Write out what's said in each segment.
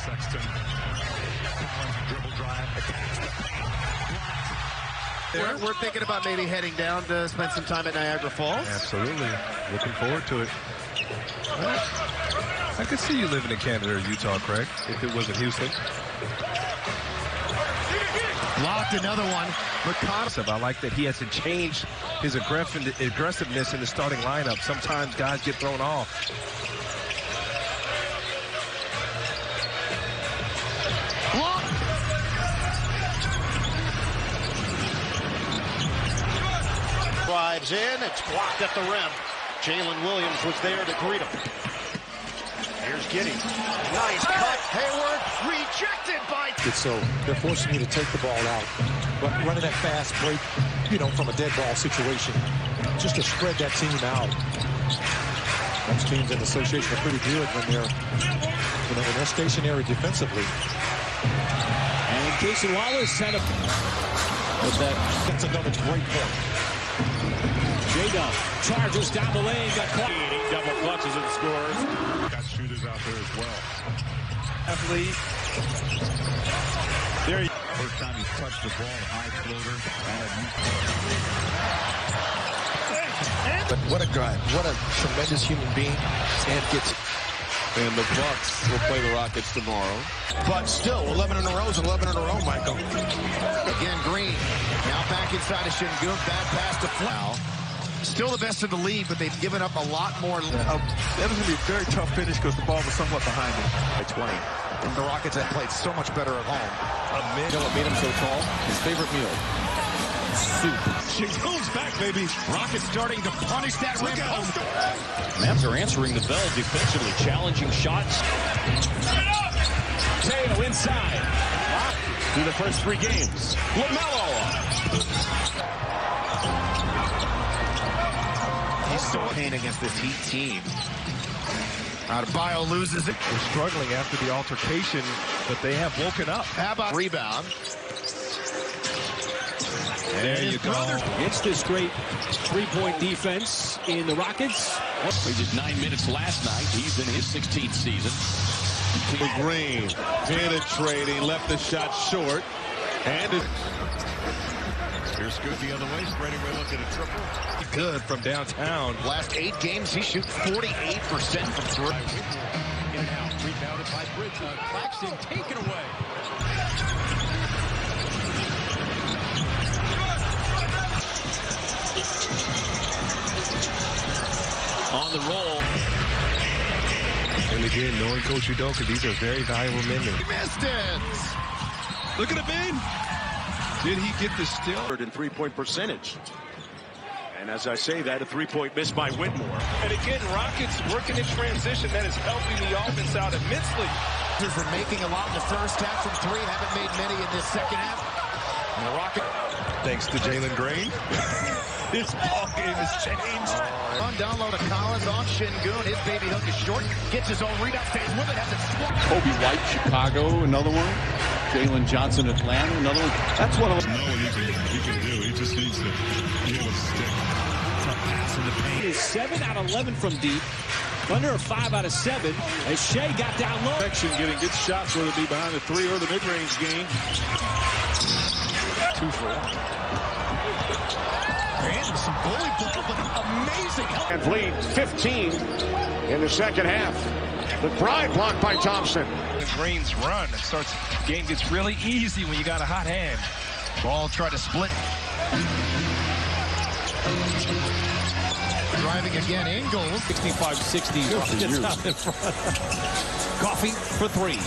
Sexton. Dribble drive. We're thinking about maybe heading down to spend some time at Niagara Falls. Absolutely. Looking forward to it. Well, I could see you living in Canada or Utah, Craig, if it wasn't Houston. Blocked another one. I like that he hasn't changed his aggressiveness in the starting lineup. Sometimes guys get thrown off. Drives in, it's blocked at the rim. Jalen Williams was there to greet him. Here's Giddey. Nice cut. Hayward rejected by... So they're forcing you to take the ball out, but running that fast break, from a dead ball situation, just to spread that team out. Most teams in the association are pretty good when they're, when they're stationary defensively. And Casey Wallace had a... That's another great point. J-Dub charges down the lane, got caught. He double clutches and scores. Got shooters out there as well. Athlete. There he... First time he's touched the ball, high floater. But what a drive. What a tremendous human being. And gets... And the Bucks will play the Rockets tomorrow. But still, 11 in a row is 11 in a row, Michael. Again, Green. Now back inside of Şengün. Bad pass to Flow. Still the best in the league, but they've given up a lot more. That was going to be a very tough finish because the ball was somewhat behind him. By 20. And the Rockets have played so much better at home. You know what made him so tall? His favorite meal. Soup. Şengün's back, baby. Rockets starting to punish that rim. Mavs are answering the bell defensively, challenging shots. Teo inside. Through the first 3 games. LaMelo. He's still paying against this Heat team. Adebayo loses it. They're struggling after the altercation, but they have woken up. How about rebound? There you go. It's this great three-point defense in the Rockets. He did 9 minutes last night. He's in his 16th season. Green penetrating, left the shot short. And Here's Scoot the other way, spreading away, looking at a triple. Good from downtown. Last 8 games, he shoots 48% from 3. In and out, rebounded by Bridges. Claxton taken away. On the roll. And again, knowing Coach Udoka, these are very valuable men. He missed it. Look at him in. Did he get the steal? In three-point percentage. And as I say that, a three-point miss by Whitmore. And again, Rockets working in transition. That is helping the offense out immensely. They're making a lot in the first half from 3. Haven't made many in this second half. And the Rockets. Thanks to Jalen Green. His ball game has changed. On down low to Collins on Şengün. His baby hook is short. Gets his own rebound. Stays with it. Has it swapped. Kobe White, Chicago, another one. Jalen Johnson, Atlanta, another one. That's one of them. Know what he can do. He just needs to be able to stick. Tough pass in the paint. Is 7 out of 11 from deep. Under a 5 out of 7. As Shea got down low. Getting good shots, whether it be behind the 3 or the mid-range game. 2 for 1. And some bully ball, but amazing help. And lead 15 in the second half. The drive blocked by Thompson. The Green's run. It starts. Game gets really easy when you got a hot hand. Ball try to split. Driving again, Ingles. 65-60. Gets out in front. Coffee for 3.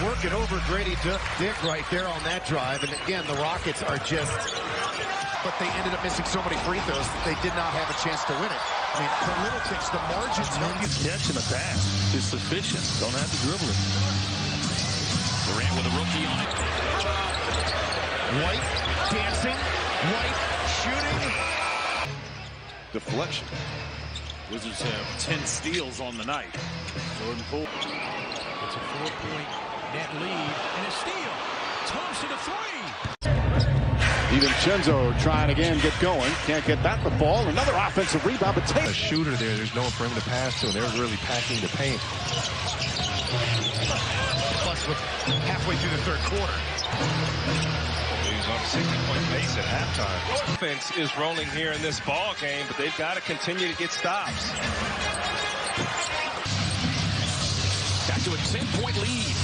Working over Grady Dick right there on that drive. And again, the Rockets are just... But they ended up missing so many free throws that they did not have a chance to win it. I mean, the little things, the margins help you. Catch and a pass is sufficient. Don't have to dribble it. Durant with a rookie on it. White dancing. White shooting. Deflection. Wizards have 10 steals on the night. Jordan Poole. It's a 4-point net lead and a steal. Thompson a 3. DiVincenzo trying again, get going. Can't get that the ball. Another offensive rebound, but A shooter there. There's no one for him to pass to, and they're really packing the paint. through the third quarter. He was on a 60-point pace at halftime. Offense is rolling here in this ball game, but they've got to continue to get stops. Back to a 10-point lead.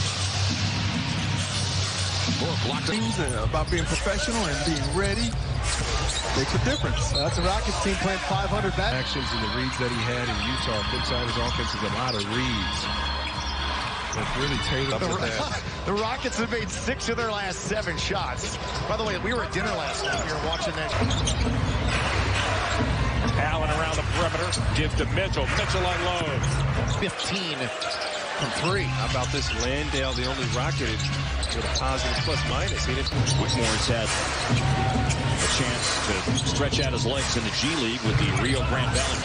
About being professional and being ready makes a difference. That's a Rockets team playing 500 back. Actions and the reads that he had in Utah. Inside his offense is a lot of reads. That's really tailored to that. The Rockets have made 6 of their last 7 shots. By the way, we were at dinner last night. We were watching that. Allen around the perimeter. Gives to Mitchell. Mitchell unloads. 15 from 3. How about this Landale, the only Rocket with a positive plus-minus? Whitmore's had a chance to stretch out his legs in the G League with the Rio Grande Valley.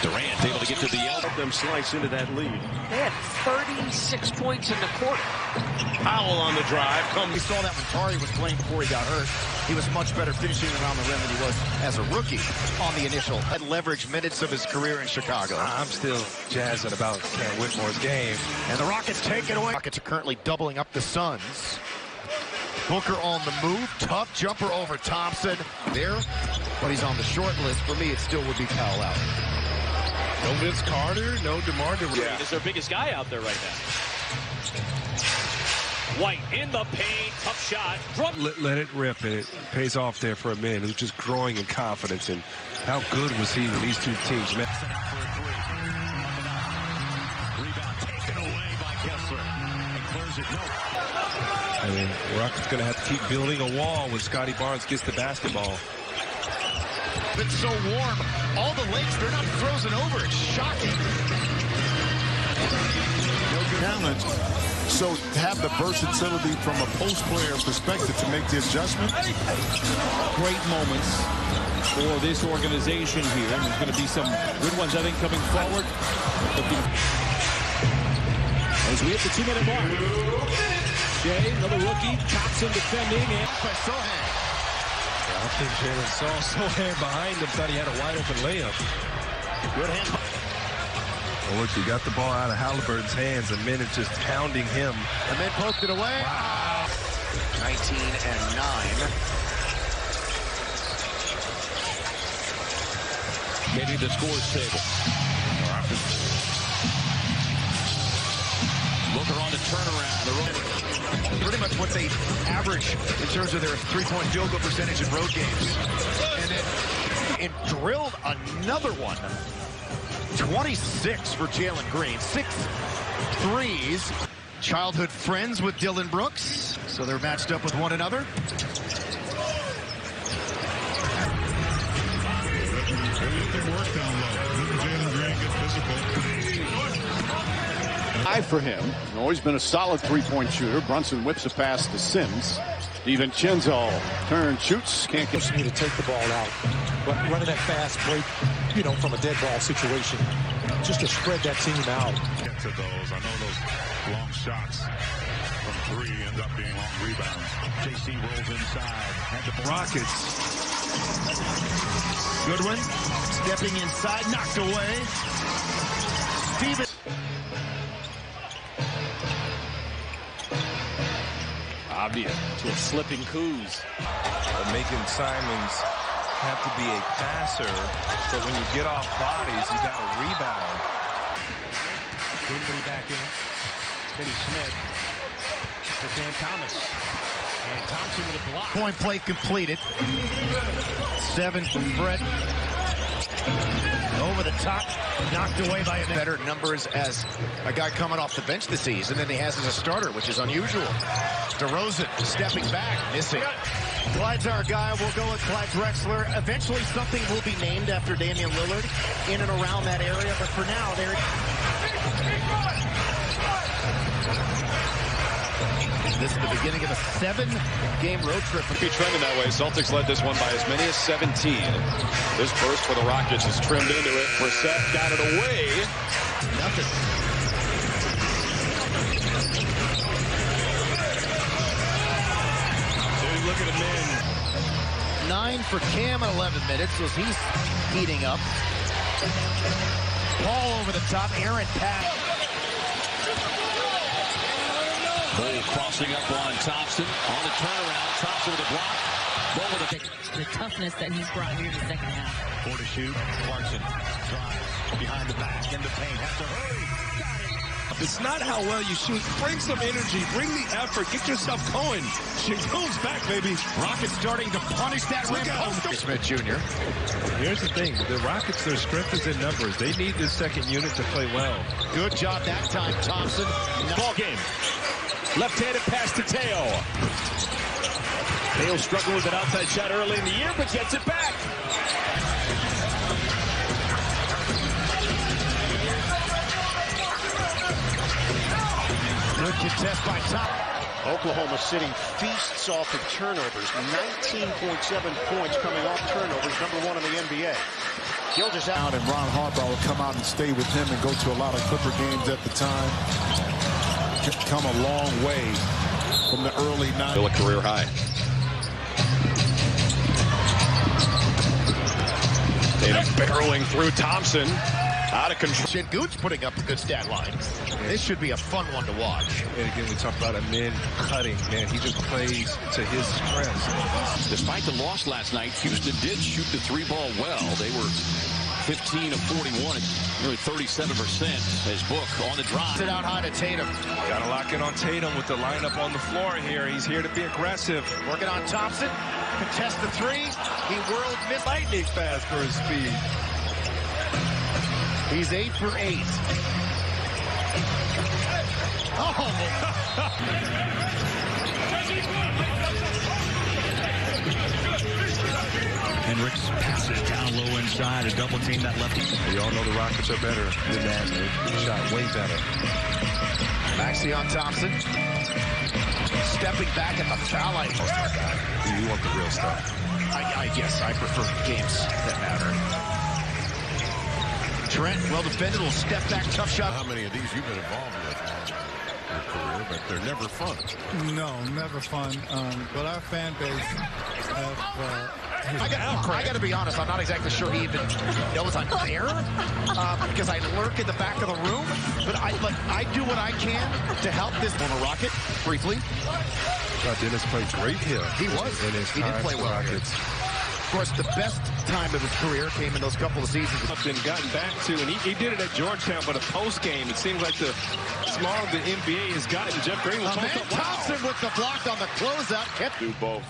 Durant able to get to the elbow. Them slice into that lead. They had 36 points in the quarter. Powell on the drive. We saw that when Tari was playing before he got hurt. He was much better finishing around the rim than he was as a rookie on the initial. Had leveraged minutes of his career in Chicago. I'm still jazzing about Cam Whitmore's game. And the Rockets take it away. Rockets are currently doubling up the Suns. Booker on the move. Tough jumper over Thompson. There, but he's on the short list. For me, it still would be Powell out. No Vince Carter, no DeMar DeRozan. Yeah. Is their biggest guy out there right now. White in the paint. Tough shot. Let it rip, and it pays off there for a minute. It was just growing in confidence, and how good was he with these two teams, man? Rebound taken away by Kessler. And clears it. No. I mean, Rockets going to have to keep building a wall when Scotty Barnes gets the basketball. It's so warm. All the lakes, they're not frozen over. It's shocking. No good talent. So to have the versatility from a post player perspective to make the adjustment. Great moments for this organization here. And there's going to be some good ones, I think, coming forward. As we hit the 2-minute mark. Jay, another rookie. Thompson defending. And Sohan. I think Jalen saw Sohan behind him, thought he had a wide-open layup. Good hand. Well, look, he got the ball out of Halliburton's hands, and men just pounding him. And then poked it away. Wow. 19 and 9. Getting the scores table. Booker on the turnaround. Pretty much what they average in terms of their three-point field goal percentage in road games. And then it drilled another one. 26 for Jalen Green. 6 threes. Childhood friends with Dylan Brooks. So they're matched up with one another. Work down low. Jalen Green gets physical. High for him. Always been a solid three-point shooter. Brunson whips a pass to Sims. DiVincenzo turns, shoots, can't get. Forcing you to take the ball out, but running that fast break, from a dead ball situation, just to spread that team out. Get to those. I know those long shots from 3 end up being long rebounds. JC rolls inside. Rockets. Goodwin stepping inside, knocked away. Steven. Obvious to a slipping Kuz. Making Simons have to be a passer, so when you get off bodies, you got to rebound. Dinwiddie back in. Finney Smith. To Sam Thomas. And Thompson with a block. Point play completed. 7 from Brett. Over the top, knocked away by a better numbers as a guy coming off the bench this season than he has as a starter, which is unusual. DeRozan stepping back, missing. Clyde's our guy. We'll go with Clyde Drexler. Eventually, something will be named after Damian Lillard in and around that area, but for now, this is the beginning of a 7-game road trip. Be trending that way. Celtics led this one by as many as 17. This burst for the Rockets is trimmed into it. Brissett got it away. Nothing. So you look at the men. 9 for Cam in 11 minutes as he's heating up. Ball over the top. Aaron pass. Cole crossing up on Thompson. On the turnaround. Thompson with a block. Ball with the toughness that he's brought here in the second half. 4 to shoot. Clarkson drives behind the back in the paint. Has to hurry. It's not how well you shoot. Bring some energy. Bring the effort. Get yourself going. She goes back, baby. Rockets starting to punish that rim. Smith Jr. Here's the thing. The Rockets, their strength is in numbers. They need this second unit to play well. Good job that time, Thompson. Ball game. Left-handed pass to Teo. Teo struggled with an outside shot early in the year, but gets it back. Good contest by Top. Oklahoma City feasts off of turnovers. 19.7 points coming off turnovers. #1 in the NBA. Gilda's out. And Ron Harbaugh would come out and stay with him and go to a lot of Clipper games at the time. Come a long way from the early 90s. Still a career high. Tatum barreling through Thompson. Out of control. Shingu's putting up a good stat line. This should be a fun one to watch. And again, we talk about Amen cutting. Man, he just plays to his strengths. Despite the loss last night, Houston did shoot the 3-ball well. They were 15 of 41, nearly 37%. As Book on the drive. Sit out high to Tatum. Got to lock in on Tatum with the lineup on the floor here. He's here to be aggressive. Working on Thompson. Contest the 3. He whirled mid. Lightning fast for his speed. He's 8 for 8. Oh! Hendricks passes down low inside. A double team that lefty. We all know the Rockets are better than that. They shot way better. Maxey on Thompson. Stepping back at the foul line. You want the real stuff. I guess I prefer games that matter. Trent, well defended, will step back, tough shot. How many of these you've been involved with in your career, but they're never fun. No, never fun. But our fan base have... I got to be honest, I'm not exactly sure he even knows I'm there because I lurk in the back of the room. But I do what I can to help this former Rocket, briefly. Dennis played great here. He was. He did play well. Rockets. Of course, the best time of his career came in those couple of seasons. And gotten back to, and he did it at Georgetown, but a post game, it seems like the smaller the NBA has gotten. Jeff Green was Amen Thompson with the block on the closeout. Do both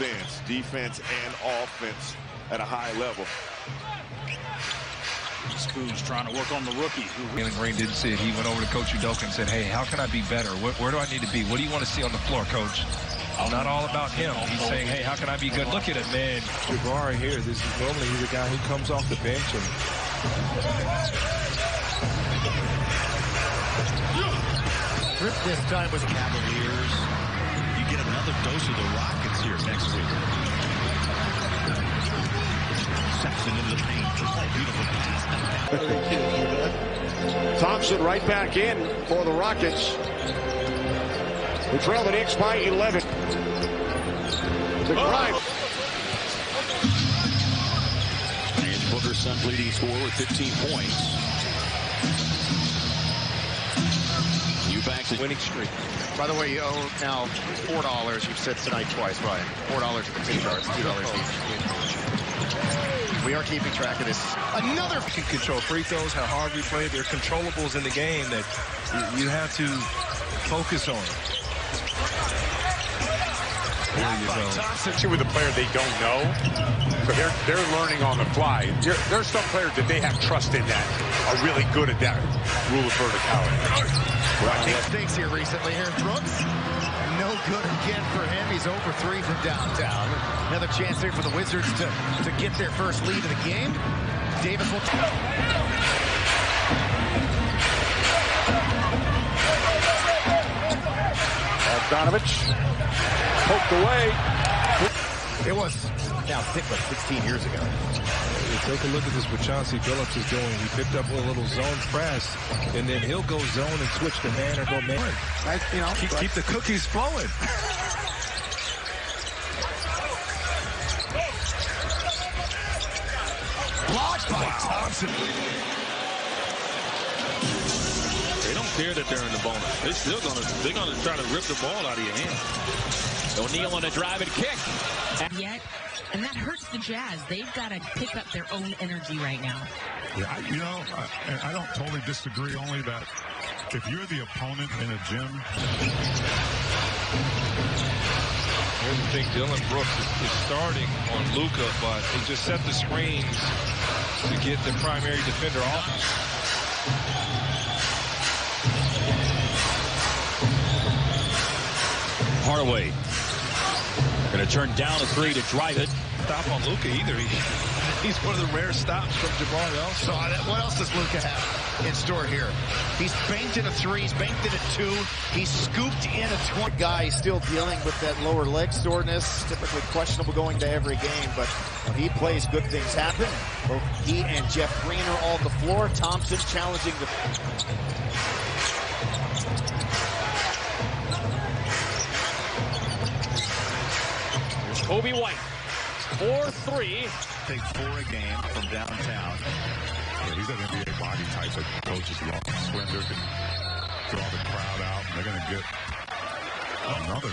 ends, defense and offense at a high level. Spoon's trying to work on the rookie. Jalen Green didn't see it. He went over to Coach Udoka and said, hey, how can I be better? Where do I need to be? What do you want to see on the floor, Coach? Not all about him. He's saying, hey, how can I be good? Look at it, man. Jabari here, this is normally he's a guy who comes off the bench and Trip this time was Cavaliers. You get another dose of the Rockets here next week. Sexton in the paint. Beautiful pass. Thompson right back in for the Rockets. We trail the Knicks by 11. The drive. And Booker's son leading scorer with 15 points. Eubanks' winning streak. By the way, you owe now $4. You've said tonight twice, Ryan. $4 at the tip charts, $2 each. We are keeping track of this. Another can control free throws, how hard we play. There are controllables in the game that you have to focus on. There you go. Thompson with a player they don't know, so they're learning on the fly. There's some players that they have trust in that are really good at that rule of verticality. Mistakes here recently. Here's Brooks. No good again for him. He's over 3 from downtown. Another chance here for the Wizards to get their first lead of the game. Davis will... Bogdanovich poked away. It was now 16 years ago. Take a look at this, what Chauncey Billups is doing. He picked up a little zone press, and then he'll go zone and switch to man or go man. Keep the cookies flowing. Blocked by Thompson. They don't care that they're in the bonus. They're gonna try to rip the ball out of your hand. O'Neal on a drive and kick. Yet, and that hurts the Jazz. They've got to pick up their own energy right now. Yeah, I don't totally disagree, only that if you're the opponent in a gym. Here's the thing, Dylan Brooks is starting on Luka, but they just set the screens to get the primary defender off. Hardaway going to turn down a three to drive it. Stop on Luka either. He's one of the rare stops from Jabbar. So what else does Luka have in store here? He's banked in a three. He's banked in a two. He's scooped in a 20. Guy still dealing with that lower leg soreness. Typically questionable going to every game, but when he plays, good things happen. Both he and Jeff Green are all on the floor. Thompson challenging the... Kobe White, 4-3. Take 4 a game from downtown. Yeah, these are NBA body types that coaches love. Slender can draw the crowd out. They're going to get another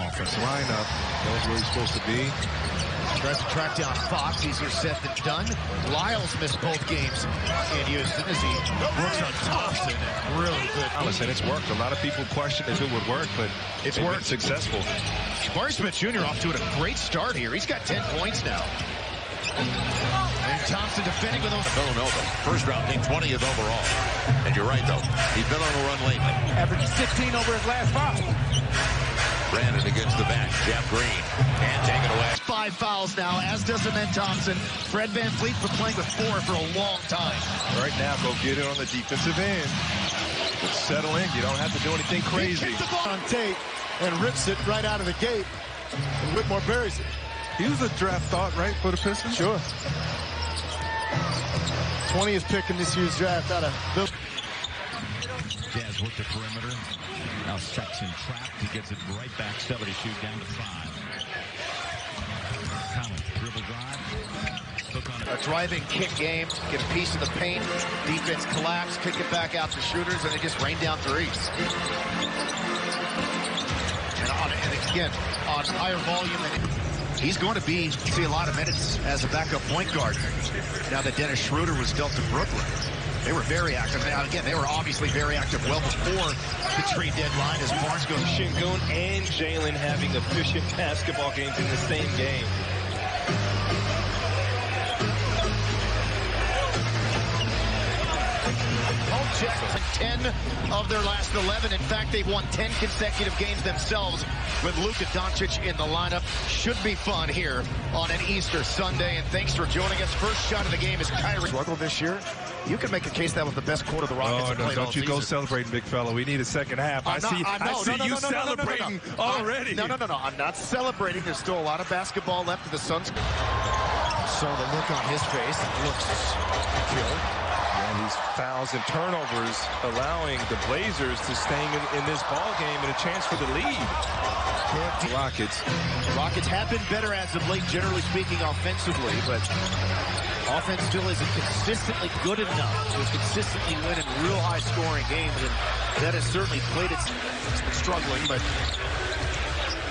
offensive lineup. Knows where he's supposed to be. Tries to track down Fox. Easier said than done. Lyles missed both games in Houston as he works on Thompson. Really good. Listen, it's worked. A lot of people question if it would work, but it's worked. Successful. Jabari Smith Jr. off to a great start here. He's got 10 points now. And Thompson defending with those. Villanova, first round pick, 20th overall. And you're right, though. He's been on a run lately. Averaged 16 over his last 5. Brandon against the back. Jeff Green can't take it away. 5 fouls now, as does Amen Thompson. Fred VanVleet's been playing with 4 for a long time. Right now, go get it on the defensive end. Just settle in. You don't have to do anything crazy. On tape and rips it right out of the gate. And Whitmore buries it. He was a draft thought, right, for the Pistons? Sure. 20th pick in this year's draft out of Bill. Jazz work the perimeter. Now Sexton trapped. He gets it right back. 70 shoot down to 5. Collins, dribble drive. A driving kick game. Get a piece of the paint. Defense collapse. Kick it back out to shooters, and they just rain down threes. And again, on higher volume. He's going to see a lot of minutes as a backup point guard now that Dennis Schroeder was dealt to Brooklyn. They were very active. Now, again, they were obviously very active well before the trade deadline as Barnes goes. Şengün and Jalen having efficient basketball games in the same game. Home check 10 of their last 11. In fact, they've won 10 consecutive games themselves with Luka Doncic in the lineup. Should be fun here on an Easter Sunday. And thanks for joining us. First shot of the game is Kyrie. Struggle this year. You can make a case that was the best quarter the Rockets have played all season. Don't you go celebrating, big fella. We need a second half. I see you celebrating already. No. I'm not celebrating. There's still a lot of basketball left of the Suns. So the look on his face looks killed. And these fouls and turnovers allowing the Blazers to stay in this ball game and a chance for the lead. Rockets have been better as of late, generally speaking, offensively, but offense still isn't consistently good enough to consistently win in real high-scoring games, and that has certainly played its struggling, but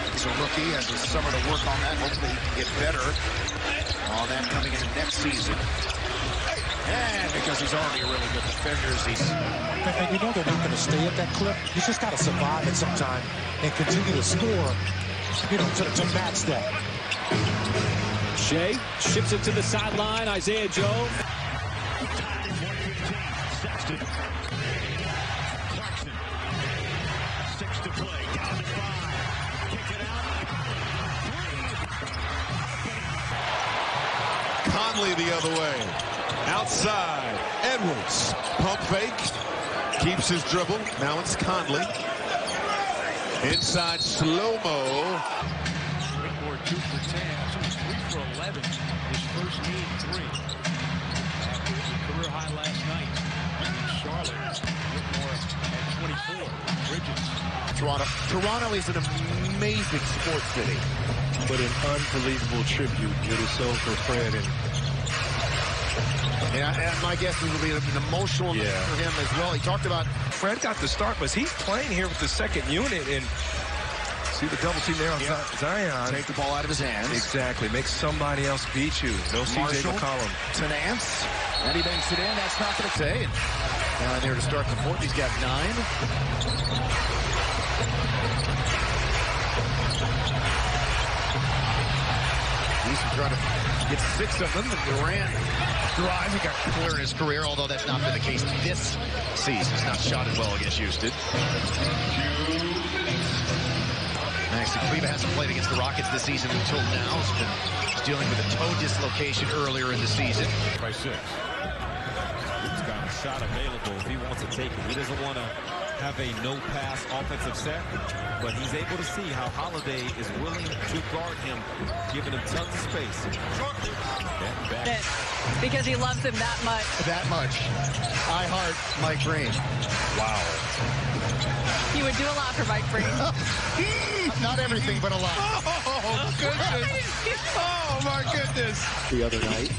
he's a rookie, has a summer to work on that. Hopefully he can get better on that coming into next season. And because he's already a really good defender, and you know they're not going to stay at that clip. You just got to survive it sometime and continue to score, to match that. Shea ships it to the sideline. Isaiah Joe. Sexton. Clarkson. 6 to play. Down to 5. Kick it out. 3. Conley the other way. Outside. Edwards. Pump fake. Keeps his dribble. Now it's Conley. Inside slow-mo. Whitmore 2 for 10. 3 for 11. His first game 3. After a career high last night in Charlotte. Whitmore at 24. Bridges. Toronto is an amazing sports city. But an unbelievable tribute with his soul for Fred. And Yeah, and my guess is it'll be an emotional night for him as well. He talked about Fred got the start, but he's playing here with the second unit, and see the double team there on Zion. Take the ball out of his hands. Exactly. Make somebody else beat you. No CJ McCollum. To Nance. And he banks it in. That's not going to stay. Down there to start the fourth. He's got 9. He's trying to get 6 of them. And Durant drives. He got clear in his career, although that's not been the case this season. He's not shot it well against Houston. Maxi Kleber hasn't played against the Rockets this season until now. He's dealing with a toe dislocation earlier in the season. By 6. He's got a shot available if he wants to take it. He doesn't want to have a no-pass offensive set, but he's able to see how Holiday is willing to guard him, giving him tons of space. Because he loves him that much. That much. I heart Mike Green. Wow. He would do a lot for Mike Green. Not everything, but a lot. Oh, goodness. Oh, my goodness. The other night.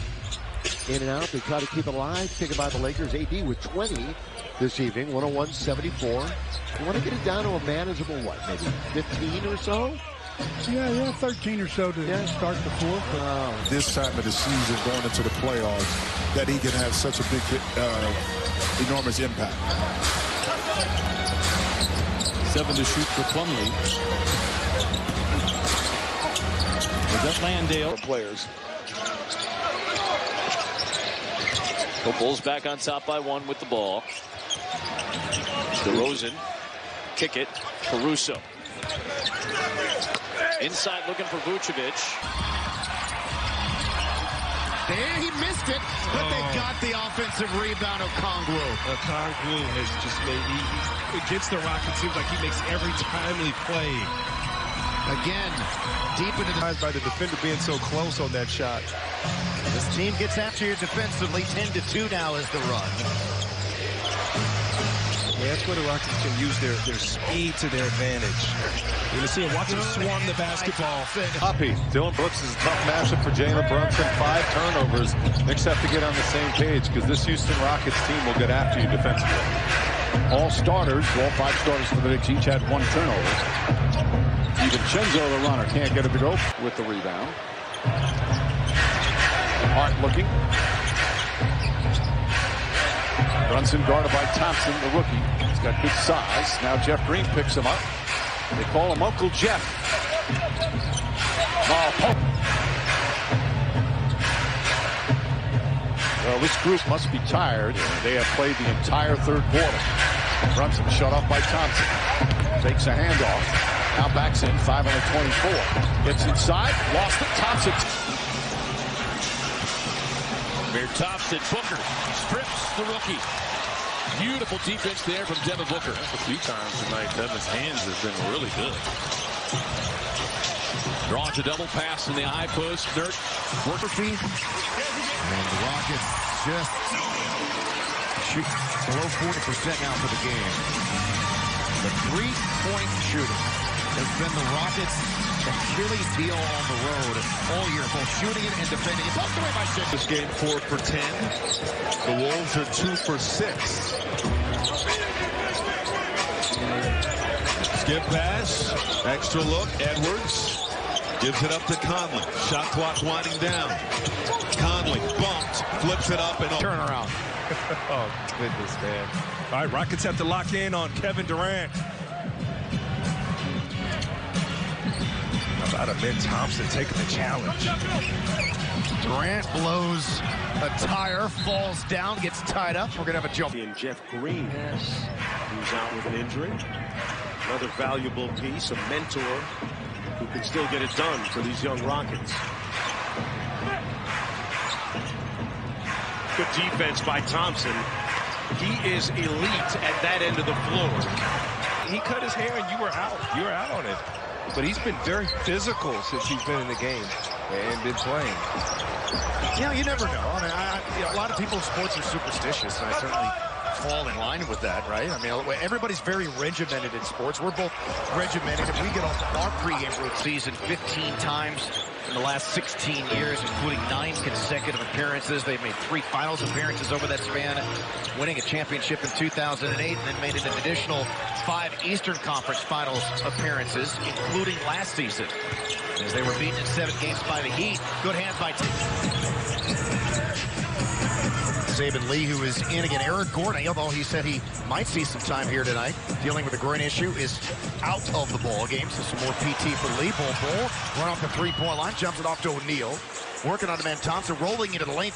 In and out. They try to keep it alive. Taken by the Lakers. AD with 20 this evening. 101-74. You want to get it down to a manageable, what, maybe 15 or so? Yeah, 13 or so to start the fourth. This time of the season, going into the playoffs, that he can have such a big, enormous impact. 7 to shoot for Plumlee. Is that Landale? Players. The Bulls back on top by 1 with the ball. DeRozan. Kick it. Caruso. Inside looking for Vucevic. There he missed it, but they got the offensive rebound of Okongwu. Okongwu has just made, against the Rockets, seems like he makes every timely play. Again, deep into the... By the defender being so close on that shot. This team gets after you defensively. 10-2 now is the run. Yeah, that's where the Rockets can use their speed to their advantage. You're going to see him watch him swarm the basketball. Hoppy. Dylan Brooks is a tough matchup for Jalen Brunson. 5 turnovers. Knicks have to get on the same page because this Houston Rockets team will get after you defensively. All starters, all 5 starters for the Knicks each had 1 turnover. DiVincenzo, the runner, can't get it to go with the rebound. Hart looking. Brunson guarded by Thompson, the rookie. He's got good size. Now Jeff Green picks him up. They call him Uncle Jeff. Well, this group must be tired. They have played the entire third quarter. Brunson shut off by Thompson. Takes a handoff. Now backs in, 5 on the 24. Gets inside, lost it. Thompson. Amir Thompson, Booker strips the rookie. Beautiful defense there from Devin Booker. A few times tonight, Devin's hands have been really good. Draws a double pass in the high post. Dirt. Worker fee. And the Rockets just shoot below 40% now for the game. The 3-point shooting has been the Rockets' Achilles heel on the road all year, both shooting it and defending it. Poked away by 6. This game 4 for 10. The Wolves are 2 for 6. Skip pass. Extra look. Edwards gives it up to Conley. Shot clock winding down. Conley bumped, flips it up, and turn around. Oh, goodness, man. All right, Rockets have to lock in on Kevin Durant. How about Amen Thompson taking the challenge? Durant blows a tire, falls down, gets tied up. We're going to have a jump. And Jeff Green, who's out with an injury. Another valuable piece, a mentor who can still get it done for these young Rockets. Good defense by Thompson. He is elite at that end of the floor. He cut his hair and you were out. You were out on it. But he's been very physical since he's been in the game and been playing. You know, you never know. I mean, a lot of people in sports are superstitious, and I certainly fall in line with that, right? I mean, everybody's very regimented in sports. We're both regimented. If we get off our pregame routine 15 times in the last 16 years, including 9 consecutive appearances. They've made 3 finals appearances over that span, winning a championship in 2008, and then made an additional 5 Eastern Conference Finals appearances, including last season, as they were beaten in 7 games by the Heat. Good hands by Saban Lee, who is in again. Eric Gordon, although he said he might see some time here tonight, dealing with a groin issue, is out of the ball game. So some more PT for Lee. Bull run off the 3-point line, jumps it off to O'Neal. Working on Amen Thompson, rolling into the lane.